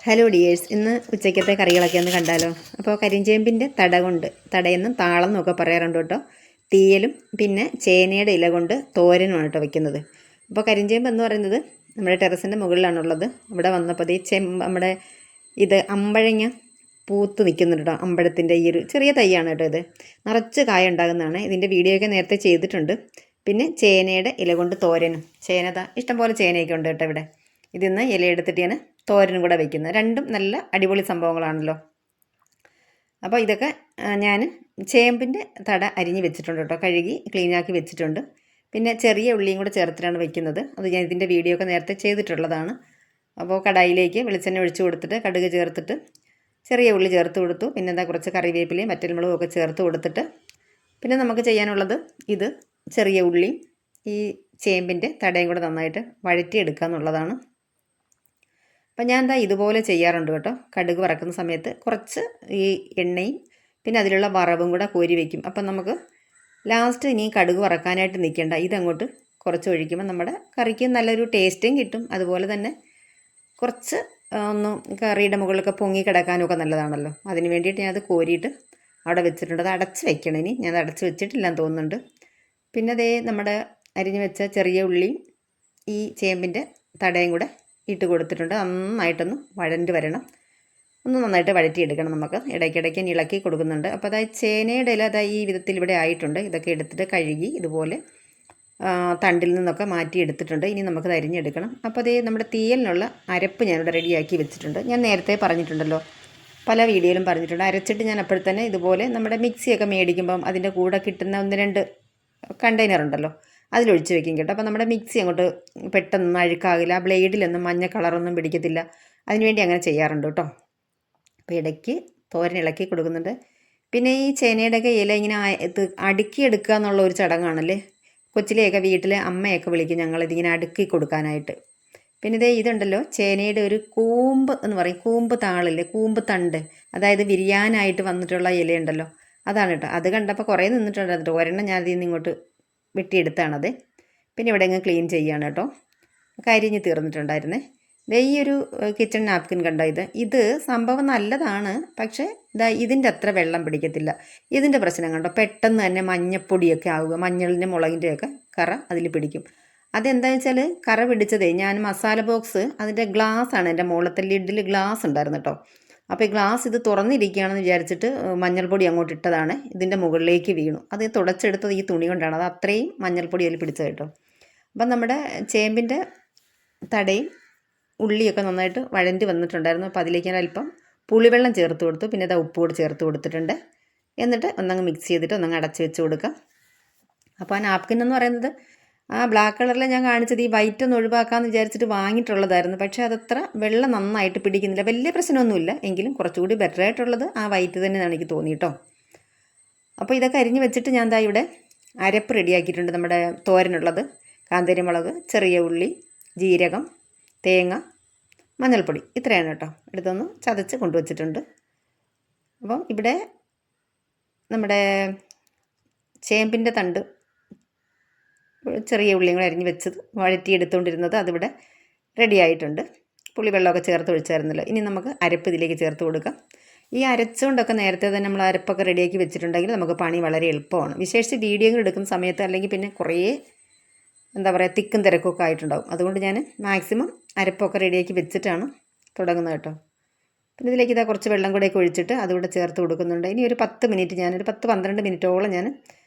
Hello dears, ഇന്ന് ഉച്ചയ്ക്കത്തെ കറികളൊക്കെ ഒന്ന് കണ്ടാലോ. അപ്പോൾ കരിഞ്ചേമ്പിൻ്റെ തടയെന്നും താളം എന്നൊക്കെ പറയാറുണ്ട് കേട്ടോ. തീയലും പിന്നെ ചേനയുടെ ഇല കൊണ്ട് തോരനുമാണ് കേട്ടോ വയ്ക്കുന്നത്. അപ്പോൾ കരിഞ്ചേമ്പ് എന്ന് പറയുന്നത് നമ്മുടെ ടെറസിൻ്റെ മുകളിലാണുള്ളത്. ഇവിടെ വന്നപ്പോൾ നമ്മുടെ അമ്പഴങ്ങ പൂത്ത് നിൽക്കുന്നുണ്ട് കേട്ടോ. അമ്പഴത്തിൻ്റെ ഈ ഒരു ചെറിയ തൈയാണ് കേട്ടോ ഇത്. നിറച്ച് കായ ഉണ്ടാകുന്നതാണ്. ഇതിൻ്റെ വീഡിയോ ഒക്കെ നേരത്തെ ചെയ്തിട്ടുണ്ട്. പിന്നെ ചേനയുടെ ഇല കൊണ്ട് തോരനും, ഇഷ്ടംപോലെ ചേനയൊക്കെ ഉണ്ട് കേട്ടോ ഇവിടെ. ഇതിന്ന് ഇല എടുത്തിട്ട് ഞാൻ തോരനും കൂടെ വയ്ക്കുന്നത്. രണ്ടും നല്ല അടിപൊളി സംഭവങ്ങളാണല്ലോ. അപ്പോൾ ഇതൊക്കെ ഞാൻ ചേമ്പിൻ്റെ തട അരിഞ്ഞ് വെച്ചിട്ടുണ്ട് കേട്ടോ. കഴുകി ക്ലീനാക്കി വെച്ചിട്ടുണ്ട്. പിന്നെ ചെറിയ ഉള്ളിയും കൂടെ ചേർത്തിട്ടാണ് വയ്ക്കുന്നത്. അത് ഞാൻ ഇതിൻ്റെ വീഡിയോ ഒക്കെ നേരത്തെ ചെയ്തിട്ടുള്ളതാണ്. അപ്പോൾ കടായിലേക്ക് വെളിച്ചെണ്ണ ഒഴിച്ച് കൊടുത്തിട്ട് കടുക് ചേർത്തിട്ട് ചെറിയ ഉള്ളി ചേർത്ത് കൊടുത്തു. പിന്നെ കുറച്ച് കറിവേപ്പിലയും വറ്റൽമുളകും ഒക്കെ ചേർത്ത് കൊടുത്തിട്ട് പിന്നെ നമുക്ക് ചെയ്യാനുള്ളത് ഇത് ചെറിയ ഉള്ളിയും ഈ ചേമ്പിൻ്റെ തടയും കൂടെ നന്നായിട്ട് വഴറ്റിയെടുക്കുക എന്നുള്ളതാണ്. അപ്പം ഞാൻ ഇതുപോലെ ചെയ്യാറുണ്ട് കേട്ടോ. കടുക് വറക്കുന്ന സമയത്ത് കുറച്ച് ഈ എണ്ണയും പിന്നെ അതിലുള്ള വറവും കൂടെ കോരി വയ്ക്കും. അപ്പം നമുക്ക് ലാസ്റ്റ് ഇനി കടുക് വറക്കാനായിട്ട് നിൽക്കേണ്ട, ഇതങ്ങോട്ട് കുറച്ച് ഒഴിക്കുമ്പോൾ നമ്മുടെ കറിക്ക് നല്ലൊരു ടേസ്റ്റും കിട്ടും. അതുപോലെ തന്നെ കുറച്ച് ഒന്ന് കറിയുടെ മുകളിലൊക്കെ പൊങ്ങി കിടക്കാനൊക്കെ നല്ലതാണല്ലോ. അതിന് വേണ്ടിയിട്ട് ഞാനത് കോരിയിട്ട് അവിടെ വെച്ചിട്ടുണ്ട്. അത് അടച്ച് വെക്കണം. ഇനി ഞാൻ അടച്ച് വെച്ചിട്ടില്ലെന്ന് തോന്നുന്നുണ്ട്. പിന്നെ നമ്മുടെ അരിഞ്ഞ് വെച്ച ചെറിയ ഉള്ളിയും ഈ ചേമ്പിൻ്റെ തടയും കൂടെ ഇട്ട് കൊടുത്തിട്ടുണ്ട്. നന്നായിട്ടൊന്ന് വഴണ്ട് വരണം. ഒന്ന് നന്നായിട്ട് വഴറ്റിയെടുക്കണം. നമുക്ക് ഇടയ്ക്കിടയ്ക്ക് ഇളക്കി കൊടുക്കുന്നുണ്ട്. അപ്പോൾ ചേനയുടെ ഇല ഈ വിധത്തിൽ ഇവിടെ ആയിട്ടുണ്ട്. ഇതൊക്കെ എടുത്തിട്ട് കഴുകി ഇതുപോലെ തണ്ടിൽ നിന്നൊക്കെ മാറ്റി എടുത്തിട്ടുണ്ട്. ഇനി നമുക്കത് അരിഞ്ഞെടുക്കണം. അപ്പോൾ നമ്മുടെ തീയലിനുള്ള അരപ്പ് ഞാനിവിടെ റെഡിയാക്കി വെച്ചിട്ടുണ്ട്. ഞാൻ നേരത്തെ പറഞ്ഞിട്ടുണ്ടല്ലോ, പല വീഡിയോയിലും പറഞ്ഞിട്ടുണ്ട്. അരച്ചിട്ട് ഞാൻ അപ്പോൾ തന്നെ ഇതുപോലെ നമ്മുടെ മിക്സിയൊക്കെ മേടിക്കുമ്പം അതിൻ്റെ കൂടെ കിട്ടുന്ന 1-2 കണ്ടെയ്നർ ഉണ്ടല്ലോ, അതിലൊഴിച്ച് വെക്കും കേട്ടോ. അപ്പോൾ നമ്മുടെ മിക്സി അങ്ങോട്ട് പെട്ടെന്ന് അഴുക്കാകില്ല, ബ്ലേഡിലൊന്നും മഞ്ഞ കളറൊന്നും പിടിക്കത്തില്ല. അതിനുവേണ്ടി അങ്ങനെ ചെയ്യാറുണ്ട് കേട്ടോ. അപ്പോൾ ഇടയ്ക്ക് തോരൻ ഇളക്കി കൊടുക്കുന്നുണ്ട്. പിന്നെ ഈ ചേനയുടെയൊക്കെ ഇല ഇങ്ങനെ അടുക്കിയെടുക്കുക എന്നുള്ള ഒരു ചടങ്ങാണല്ലേ. കൊച്ചിലെയൊക്കെ വീട്ടിൽ അമ്മയൊക്കെ വിളിക്കും ഞങ്ങളിതിങ്ങനെ അടുക്കി കൊടുക്കാനായിട്ട്. പിന്നെ ഇതുണ്ടല്ലോ, ചേനയുടെ ഒരു കൂമ്പ് എന്ന് പറയും, കൂമ്പ് താളില്ലേ, കൂമ്പ് തണ്ട്, അതായത് വിരിയാനായിട്ട് വന്നിട്ടുള്ള ഇലയുണ്ടല്ലോ, അതാണ് കേട്ടോ. അത് കണ്ടപ്പോൾ കുറേ നിന്നിട്ടുണ്ടായിരുന്നു. ഒരെണ്ണം ഞാൻ ഇതിൽ നിന്ന് ഇങ്ങോട്ട് വെട്ടിയെടുത്താണത്. പിന്നെ ഇവിടെ അങ്ങ് ക്ലീൻ ചെയ്യുകയാണ് കേട്ടോ. കരിഞ്ഞ് തീർന്നിട്ടുണ്ടായിരുന്നേ. ഈ ഒരു കിച്ചൺ നാപ്കിൻ കണ്ടോ, ഇത് സംഭവം നല്ലതാണ്. പക്ഷേ ഇതിൻ്റെ അത്ര വെള്ളം പിടിക്കത്തില്ല. ഇതിൻ്റെ പ്രശ്നം കണ്ടോ, പെട്ടെന്ന് തന്നെ മഞ്ഞപ്പൊടിയൊക്കെ ആവുക, മഞ്ഞളിൻ്റെ മുളകിൻ്റെയൊക്കെ കറ അതിൽ പിടിക്കും. അതെന്താണെന്ന് വെച്ചാൽ കറ പിടിച്ചതേ ഞാൻ മസാല ബോക്സ് അതിൻ്റെ ഗ്ലാസ്സാണ്, എൻ്റെ മുകളിലത്തെ ലിഡിൽ ഗ്ലാസ് ഉണ്ടായിരുന്നു കേട്ടോ. അപ്പോൾ ഈ ഗ്ലാസ് ഇത് തുറന്നിരിക്കുകയാണെന്ന് വിചാരിച്ചിട്ട് മഞ്ഞൾപ്പൊടി അങ്ങോട്ട് ഇട്ടതാണ്. ഇതിൻ്റെ മുകളിലേക്ക് വീണു. അത് തുടച്ചെടുത്തത് ഈ തുണി കൊണ്ടാണ്. അത് അത്രയും മഞ്ഞൾപ്പൊടി അതിൽ പിടിച്ചത് കേട്ടോ. അപ്പം നമ്മുടെ ചേമ്പിൻ്റെ തടയും ഉള്ളിയൊക്കെ നന്നായിട്ട് വഴണ്ടി വന്നിട്ടുണ്ടായിരുന്നു. അപ്പോൾ അതിലേക്ക് ഞാൻ അല്പം പുളിവെള്ളം ചേർത്ത് കൊടുത്തു. പിന്നെ ഉപ്പ് കൂടി ചേർത്ത് കൊടുത്തിട്ടുണ്ട്. എന്നിട്ട് ഒന്നങ്ങ് മിക്സ് ചെയ്തിട്ട് ഒന്നങ്ങ് അടച്ച് വെച്ച് കൊടുക്കാം. അപ്പോൾ ആ നാപ്കിൻ എന്ന് പറയുന്നത് ആ ബ്ലാക്ക് കളറിൽ ഞാൻ കാണിച്ചത് ഈ വൈറ്റ് ഒന്ന് ഒഴിവാക്കാമെന്ന് വിചാരിച്ചിട്ട് വാങ്ങിയിട്ടുള്ളതായിരുന്നു. പക്ഷേ അതത്ര വെള്ളം നന്നായിട്ട് പിടിക്കുന്നില്ല. വലിയ പ്രശ്നമൊന്നുമില്ല, എങ്കിലും കുറച്ചുകൂടി ബെറ്റർ ആയിട്ടുള്ളത് ആ വൈറ്റ് തന്നെയാണ് എനിക്ക് തോന്നി കേട്ടോ. അപ്പോൾ ഇതൊക്കെ അരിഞ്ഞ് വെച്ചിട്ട് ഞാൻ ഇവിടെ അരപ്പ് റെഡിയാക്കിയിട്ടുണ്ട്. നമ്മുടെ തോരനുള്ളത് കാന്താരിമുളക്, ചെറിയ ഉള്ളി, ജീരകം, തേങ്ങ, മഞ്ഞൾപ്പൊടി, ഇത്രയാണ് കേട്ടോ. എടുത്തൊന്ന് ചതച്ച് കൊണ്ടുവച്ചിട്ടുണ്ട്. അപ്പം ഇവിടെ നമ്മുടെ ചേമ്പിൻ്റെ തണ്ട് ചെറിയ ഉള്ളിയും കൂടെ അരിഞ്ഞ് വെച്ചത് വഴറ്റിയെടുത്തുകൊണ്ടിരുന്നത് അതിവിടെ റെഡി ആയിട്ടുണ്ട്. പുളിവെള്ളമൊക്കെ ചേർത്ത് ഒഴിച്ചായിരുന്നല്ലോ. ഇനി നമുക്ക് അരപ്പ് ഇതിലേക്ക് ചേർത്ത് കൊടുക്കാം. ഈ അരച്ചുകൊണ്ടൊക്കെ നേരത്തെ തന്നെ നമ്മൾ അരപ്പൊക്കെ റെഡിയാക്കി വെച്ചിട്ടുണ്ടെങ്കിൽ നമുക്ക് പണി വളരെ എളുപ്പമാണ്. വിശേഷിച്ച് വീഡിയോകൾ എടുക്കുന്ന സമയത്ത് അല്ലെങ്കിൽ പിന്നെ കുറേ തിക്കും തിരക്കൊക്കെ ആയിട്ടുണ്ടാവും. അതുകൊണ്ട് ഞാൻ മാക്സിമം അരപ്പൊക്കെ റെഡിയാക്കി വെച്ചിട്ടാണ് തുടങ്ങുന്നത് കേട്ടോ. പിന്നെ ഇതിലേക്ക് കുറച്ച് വെള്ളം കൂടെയൊക്കെ ഒഴിച്ചിട്ട് അതുകൂടെ ചേർത്ത് കൊടുക്കുന്നുണ്ട്. ഇനി ഒരു 10 മിനിറ്റ് ഞാനൊരു 10-12 മിനിറ്റോളം ഞാൻ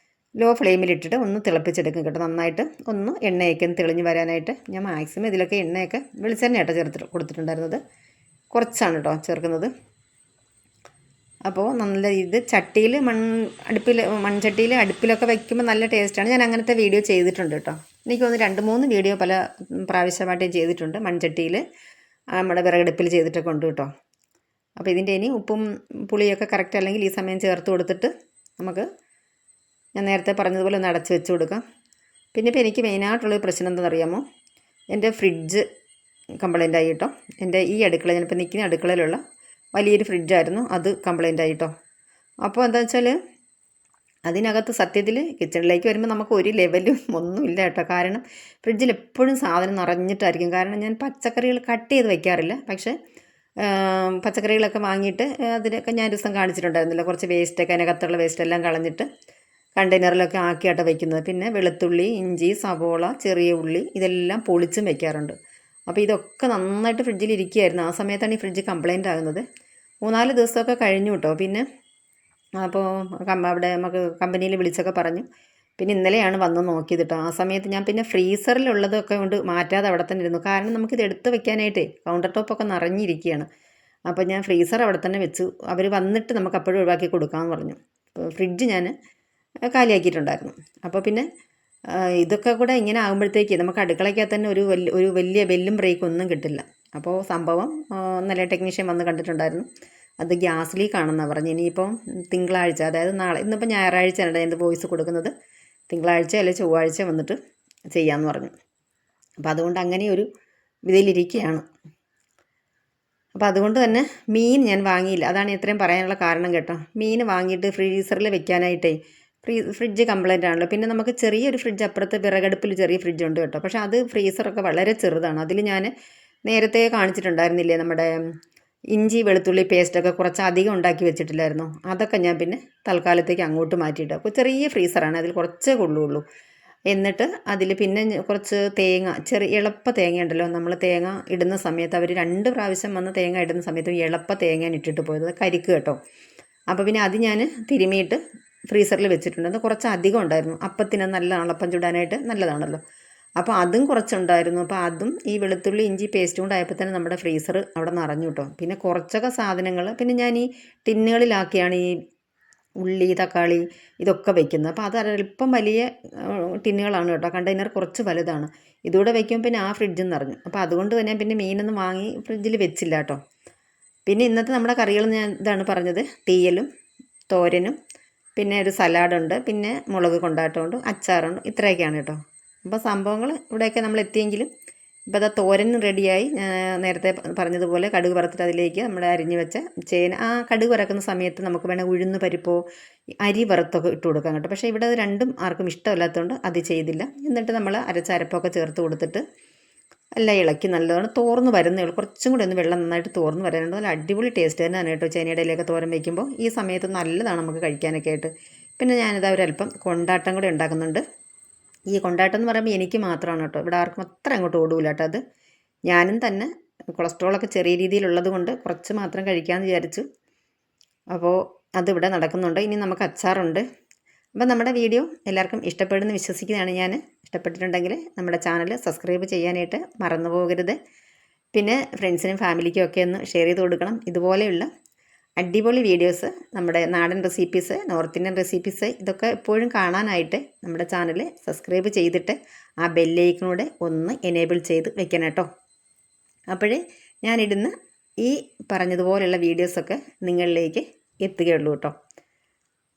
ലോ ഫ്ലെയിമിലിട്ടിട്ട് ഒന്ന് തിളപ്പിച്ചെടുക്കും കേട്ടോ. നന്നായിട്ട് ഒന്ന് എണ്ണയൊക്കെ ഒന്ന് തെളിഞ്ഞ് വരാനായിട്ട് ഞാൻ മാക്സിമം ഇതിലൊക്കെ എണ്ണയൊക്കെ വെളിച്ചെണ്ണയായിട്ട് ചേർത്ത് കൊടുത്തിട്ടുണ്ടായിരുന്നത്. കുറച്ചാണ് കേട്ടോ ചേർക്കുന്നത്. അപ്പോൾ നല്ല ചട്ടിയിൽ മൺചട്ടിയിൽ അടുപ്പിലൊക്കെ വയ്ക്കുമ്പോൾ നല്ല ടേസ്റ്റാണ്. ഞാൻ അങ്ങനത്തെ വീഡിയോ ചെയ്തിട്ടുണ്ട് കേട്ടോ. എനിക്കൊന്ന് 2-3 വീഡിയോ പല പ്രാവശ്യമായിട്ട് ചെയ്തിട്ടുണ്ട്. മൺചട്ടിയിൽ നമ്മുടെ വിറകടുപ്പിൽ ചെയ്തിട്ടൊക്കെ ഉണ്ട് കേട്ടോ. അപ്പോൾ ഇതിൻ്റെ ഇനി ഉപ്പും പുളിയൊക്കെ കറക്റ്റ് അല്ലെങ്കിൽ ഈ സമയം ചേർത്ത് കൊടുത്തിട്ട് നമുക്ക് ഞാൻ നേരത്തെ പറഞ്ഞതുപോലെ ഒന്ന് അടച്ച് വെച്ച് കൊടുക്കാം. പിന്നെ ഇപ്പോൾ എനിക്ക് മെയിനായിട്ടുള്ളൊരു പ്രശ്നം എന്താണെന്ന് അറിയാമോ, എൻ്റെ ഫ്രിഡ്ജ് കംപ്ലൈൻ്റ് ആയി കേട്ടോ. എൻ്റെ ഈ അടുക്കള, ഞാനിപ്പോൾ നിൽക്കുന്ന അടുക്കളയിലുള്ള വലിയൊരു ഫ്രിഡ്ജായിരുന്നു, അത് കംപ്ലൈൻ്റ് ആയി കേട്ടോ. അപ്പോൾ എന്താണെന്ന് വെച്ചാൽ അതിനകത്ത് സത്യത്തിൽ കിച്ചണിലേക്ക് വരുമ്പോൾ നമുക്ക് ഒരു ലെവലും ഒന്നുമില്ല കേട്ടോ. കാരണം ഫ്രിഡ്ജിൽ എപ്പോഴും സാധനം നിറഞ്ഞിട്ടായിരിക്കും. കാരണം ഞാൻ പച്ചക്കറികൾ കട്ട് ചെയ്ത് വയ്ക്കാറില്ല. പക്ഷേ പച്ചക്കറികളൊക്കെ വാങ്ങിയിട്ട് അതിനൊക്കെ ഞാൻ ദിവസം കാണിച്ചിട്ടുണ്ടായിരുന്നില്ല. കുറച്ച് വേസ്റ്റൊക്കെ അതിനകത്തുള്ള വേസ്റ്റെല്ലാം കളഞ്ഞിട്ട് കണ്ടെയ്നറിലൊക്കെ ആക്കിയാട്ടോ വയ്ക്കുന്നത്. പിന്നെ വെളുത്തുള്ളി, ഇഞ്ചി, സവോള, ചെറിയ ഉള്ളി ഇതെല്ലാം പൊളിച്ചും വെക്കാറുണ്ട്. അപ്പോൾ ഇതൊക്കെ നന്നായിട്ട് ഫ്രിഡ്ജിൽ ഇരിക്കുകയായിരുന്നു. ആ സമയത്താണ് ഈ ഫ്രിഡ്ജ് കംപ്ലൈൻ്റ് ആകുന്നത്. 3-4 ദിവസമൊക്കെ കഴിഞ്ഞു കേട്ടോ. പിന്നെ അപ്പോൾ അവിടെ നമുക്ക് കമ്പനിയിൽ വിളിച്ചൊക്കെ പറഞ്ഞു. പിന്നെ ഇന്നലെയാണ് വന്ന് നോക്കിയത് കേട്ടോ. ആ സമയത്ത് ഞാൻ പിന്നെ ഫ്രീസറിലുള്ളതൊക്കെ കൊണ്ട് മാറ്റാതെ അവിടെ തന്നെ ഇരുന്നു. കാരണം നമുക്കിത് എടുത്ത് വെക്കാനായിട്ടേ കൗണ്ടർ ടോപ്പൊക്കെ നിറഞ്ഞിരിക്കുകയാണ്. അപ്പോൾ ഞാൻ ഫ്രീസർ അവിടെ തന്നെ വെച്ചു. അവർ വന്നിട്ട് നമുക്ക് അപ്പോഴും ഒഴിവാക്കി കൊടുക്കാമെന്ന് പറഞ്ഞു. ഫ്രിഡ്ജ് ഞാൻ കാലിയാക്കിയിട്ടുണ്ടായിരുന്നു. അപ്പോൾ പിന്നെ ഇതൊക്കെ കൂടെ ഇങ്ങനെ ആകുമ്പോഴത്തേക്ക് നമുക്ക് അടുക്കളയ്ക്കകത്ത് തന്നെ ഒരു വലിയ ബെല്ലും ബ്രേക്കും ഒന്നും കിട്ടില്ല. അപ്പോൾ സംഭവം നല്ല ടെക്നീഷ്യൻ വന്ന് കണ്ടിട്ടുണ്ടായിരുന്നു. അത് ഗ്യാസ് ലീക്കാണെന്നാണ് പറഞ്ഞു. ഇനിയിപ്പം തിങ്കളാഴ്ച, അതായത് നാളെ, ഇന്നിപ്പോൾ ഞായറാഴ്ചയാണ് എന്ത് വോയിസ് കൊടുക്കുന്നത്, തിങ്കളാഴ്ച അല്ലെങ്കിൽ ചൊവ്വാഴ്ച വന്നിട്ട് ചെയ്യാമെന്ന് പറഞ്ഞു. അപ്പോൾ അതുകൊണ്ട് അങ്ങനെ ഒരു ഇതിലിരിക്കുകയാണ്. അപ്പോൾ അതുകൊണ്ട് തന്നെ മീൻ ഞാൻ വാങ്ങിയില്ല. അതാണ് ഇത്രയും പറയാനുള്ള കാരണം കേട്ടോ. മീൻ വാങ്ങിയിട്ട് ഫ്രീസറിൽ വെക്കാനായിട്ടേ ഫ്രിഡ്ജ് കംപ്ലൈൻ്റ് ആണല്ലോ. പിന്നെ നമുക്ക് ചെറിയൊരു ഫ്രിഡ്ജ് അപ്പുറത്ത് വിറകടുപ്പിൽ ചെറിയ ഫ്രിഡ്ജ് ഉണ്ട് കേട്ടോ. പക്ഷേ അത് ഫ്രീസറൊക്കെ വളരെ ചെറുതാണ്. അതിൽ ഞാൻ നേരത്തെ കാണിച്ചിട്ടുണ്ടായിരുന്നില്ലേ, നമ്മുടെ ഇഞ്ചി വെളുത്തുള്ളി പേസ്റ്റൊക്കെ കുറച്ച് അധികം ഉണ്ടാക്കി വെച്ചിട്ടില്ലായിരുന്നു. അതൊക്കെ ഞാൻ പിന്നെ തൽക്കാലത്തേക്ക് അങ്ങോട്ട് മാറ്റിയിട്ട്, അപ്പോൾ ചെറിയ ഫ്രീസറാണ്, അതിൽ കുറച്ചേ കൊള്ളുള്ളൂ. എന്നിട്ട് അതിൽ പിന്നെ കുറച്ച് തേങ്ങ, എളുപ്പ തേങ്ങ ഉണ്ടല്ലോ, നമ്മൾ തേങ്ങ ഇടുന്ന സമയത്ത് അവർ 2 പ്രാവശ്യം വന്ന് തേങ്ങ ഇടുന്ന സമയത്ത് എളുപ്പ തേങ്ങ ഇട്ടിട്ട് പോയത് കരിക്ക് കേട്ടോ. അപ്പോൾ പിന്നെ അത് ഞാൻ തിരുമിയിട്ട് ഫ്രീസറിൽ വെച്ചിട്ടുണ്ട്. അത് കുറച്ച് അധികം ഉണ്ടായിരുന്നു. അപ്പത്തിന് നല്ല അപ്പം ചുടാനായിട്ട് നല്ലതാണല്ലോ. അപ്പോൾ അതും കുറച്ചുണ്ടായിരുന്നു. അപ്പോൾ അതും ഈ വെളുത്തുള്ളി ഇഞ്ചി പേസ്റ്റ് കൊണ്ടായപ്പോൾ തന്നെ നമ്മുടെ ഫ്രീസർ അവിടെ നിറഞ്ഞു കേട്ടോ. പിന്നെ കുറച്ചൊക്കെ സാധനങ്ങൾ പിന്നെ ഞാൻ ഈ ടിന്നുകളിലാക്കിയാണ് ഈ ഉള്ളി, തക്കാളി ഇതൊക്കെ വയ്ക്കുന്നത്. അപ്പോൾ അത് അല്പം വലിയ ടിന്നുകളാണ് കേട്ടോ. കണ്ടെയ്നർ കുറച്ച് വലുതാണ്. ഇതുകൂടെ വയ്ക്കുമ്പോൾ പിന്നെ ആ ഫ്രിഡ്ജിൽ നിറഞ്ഞു. അപ്പോൾ അതുകൊണ്ട് തന്നെ പിന്നെ മീനൊന്നും വാങ്ങി ഫ്രിഡ്ജിൽ വെച്ചില്ല കേട്ടോ. പിന്നെ ഇന്നത്തെ നമ്മുടെ കറികൾ ഞാൻ ഇതാണ് പറഞ്ഞത്. തീയലും തോരനും പിന്നെ ഒരു സലാഡുണ്ട്, പിന്നെ മുളക് കൊണ്ടാട്ടമുണ്ട്, അച്ചാറുണ്ട്, ഇത്രയൊക്കെയാണ് കേട്ടോ. അപ്പോൾ സംഭവങ്ങൾ ഇവിടെയൊക്കെ നമ്മൾ എത്തിയെങ്കിലും ഇപ്പോൾ അതാ തോരൻ റെഡിയായി. നേരത്തെ പറഞ്ഞതുപോലെ കടുക് വറുത്തിട്ട് അതിലേക്ക് നമ്മൾ അരിഞ്ഞ് വെച്ച ചേന, ആ കടുക് വറക്കുന്ന സമയത്ത് നമുക്ക് വേണേൽ ഉഴുന്ന് പരിപ്പോ അരി വറുത്തൊക്കെ ഇട്ട് കൊടുക്കാം കേട്ടോ. പക്ഷേ ഇവിടെ അത് രണ്ടും ആർക്കും ഇഷ്ടമല്ലാത്തതുകൊണ്ട് അത് ചെയ്തില്ല. എന്നിട്ട് നമ്മൾ അരച്ച അരപ്പൊക്കെ ചേർത്ത് കൊടുത്തിട്ട് എല്ലാം ഇളക്കി നല്ലതാണ്. തോർന്ന് വരുന്നേ ഉള്ളൂ. കുറച്ചും കൂടി ഒന്ന് വെള്ളം നന്നായിട്ട് തോർന്ന് വരാനുണ്ട്. നല്ല അടിപൊളി ടേസ്റ്റ് തന്നെയാണ് കേട്ടോ ചേനയുടെ ഇലയൊക്കെ തോരൻ വയ്ക്കുമ്പോൾ. ഈ സമയത്ത് നല്ലതാണ് നമുക്ക് കഴിക്കാനൊക്കെ ആയിട്ട്. പിന്നെ ഞാനിതാ ഒരല്പം കൊണ്ടാട്ടം കൂടി ഉണ്ടാക്കുന്നുണ്ട്. ഈ കൊണ്ടാട്ടം എന്ന് പറയുമ്പോൾ എനിക്ക് മാത്രമാണ് കേട്ടോ. ഇവിടെ ആർക്കും അത്ര അങ്ങോട്ട് ഓടൂല കേട്ടോ. അത് ഞാനും തന്നെ കൊളസ്ട്രോളൊക്കെ ചെറിയ രീതിയിലുള്ളത് കൊണ്ട് കുറച്ച് മാത്രം കഴിക്കാമെന്ന് വിചാരിച്ചു. അപ്പോൾ അതിവിടെ നടക്കുന്നുണ്ട്. ഇനി നമുക്ക് അച്ചാറുണ്ട്. അപ്പോൾ നമ്മുടെ വീഡിയോ എല്ലാവർക്കും ഇഷ്ടപ്പെടുമെന്ന് വിശ്വസിക്കുന്നതാണ് ഞാൻ. ഇഷ്ടപ്പെട്ടിട്ടുണ്ടെങ്കിൽ നമ്മുടെ ചാനൽ സബ്സ്ക്രൈബ് ചെയ്യാനായിട്ട് മറന്നു പോകരുത്. പിന്നെ ഫ്രണ്ട്സിനും ഫാമിലിക്കും ഒക്കെ ഒന്ന് ഷെയർ ചെയ്ത് കൊടുക്കണം. ഇതുപോലെയുള്ള അടിപൊളി വീഡിയോസ്, നമ്മുടെ നാടൻ റെസിപ്പീസ്, നോർത്ത് ഇന്ത്യൻ റെസിപ്പീസ് ഇതൊക്കെ എപ്പോഴും കാണാനായിട്ട് നമ്മുടെ ചാനൽ സബ്സ്ക്രൈബ് ചെയ്തിട്ട് ആ ബെല്ലൈക്കനൂടെ ഒന്ന് എനേബിൾ ചെയ്ത് വെക്കണം കേട്ടോ. അപ്പോഴേ ഞാനിടുന്ന ഈ പറഞ്ഞതുപോലെയുള്ള വീഡിയോസൊക്കെ നിങ്ങളിലേക്ക് എത്തുകയുള്ളൂ കേട്ടോ.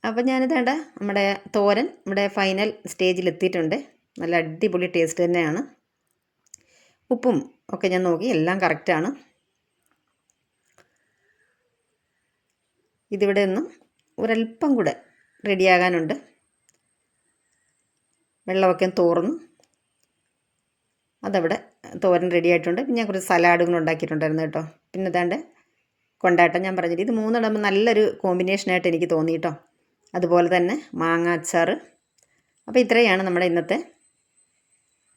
അപ്പോൾ ഞാനിതേണ്ട നമ്മുടെ തോരൻ നമ്മുടെ ഫൈനൽ സ്റ്റേജിലെത്തിയിട്ടുണ്ട്. നല്ല അടിപൊളി ടേസ്റ്റ് തന്നെയാണ്. ഉപ്പും ഒക്കെ ഞാൻ നോക്കി, എല്ലാം കറക്റ്റാണ്. ഇതിവിടെ ഒന്നും ഒരല്പം കൂടെ റെഡിയാകാനുണ്ട്. വെള്ളമൊക്കെ തോർന്നു, അതവിടെ തോരൻ റെഡി ആയിട്ടുണ്ട്. പിന്നെ ഞാൻ കുറച്ച് സലാഡുകൾ ഉണ്ടാക്കിയിട്ടുണ്ടായിരുന്നു കേട്ടോ. പിന്നെ ഇതാണ്ട് കൊണ്ടാട്ടം ഞാൻ പറഞ്ഞിട്ട് ഇത് 3 ഇടുമ്പോൾ നല്ലൊരു കോമ്പിനേഷനായിട്ട് എനിക്ക് തോന്നി കേട്ടോ. അതുപോലെ തന്നെ മാങ്ങ അച്ചാർ. അപ്പോൾ ഇത്രയാണ് നമ്മുടെ ഇന്നത്തെ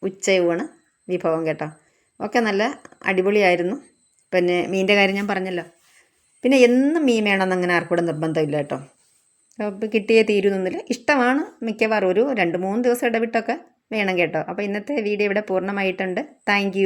ഉച്ചയൂണ് വിഭവം കേട്ടോ. ഒക്കെ നല്ല അടിപൊളിയായിരുന്നു. പിന്നെ മീനിൻ്റെ കാര്യം ഞാൻ പറഞ്ഞല്ലോ. പിന്നെ എന്നും മീൻ വേണമെന്ന് അങ്ങനെ ആർക്കും കൂടെ നിർബന്ധമില്ല കേട്ടോ. അപ്പോൾ കിട്ടിയേ തീരുന്നില്ല. ഇഷ്ടമാണ് മിക്കവാറും ഒരു 2-3 ദിവസം ഇടവിട്ടൊക്കെ വേണം കേട്ടോ. അപ്പോൾ ഇന്നത്തെ വീഡിയോ ഇവിടെ പൂർണ്ണമായിട്ടുണ്ട്. Thank you.